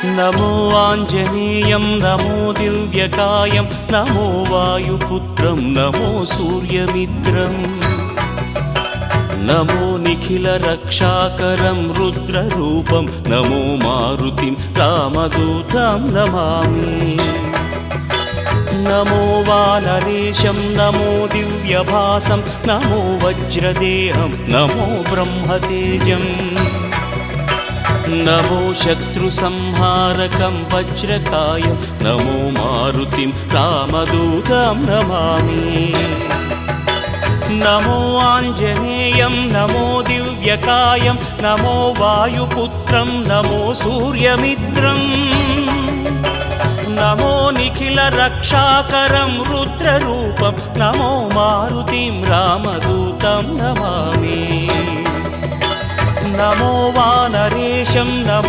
नमो आञ्जनेयं नमो दिव्यकायं नमो वायुपुत्रं नमो सूर्यमित्रं नमो निखिलरक्षाकरं रुद्ररूपं नमो मारुतिं रामदूतं Namami नमो वानरेशं नमो दिव्यभासं नमो वज्रदेहं नमो ब्रह्मतेजं नमो शत्रुसंहारकं वज्रकायं नमो मारुतिं रामदूतं Namami नमो आञ्जनेयं नमो दिव्यकायं नमो वायुपुत्रं नमो सूर्यमित्रं नमो निखिलरक्षाकरं रुद्ररूपं नमो मारुतिं रामदूतं Namami नमो वानरेशं नमो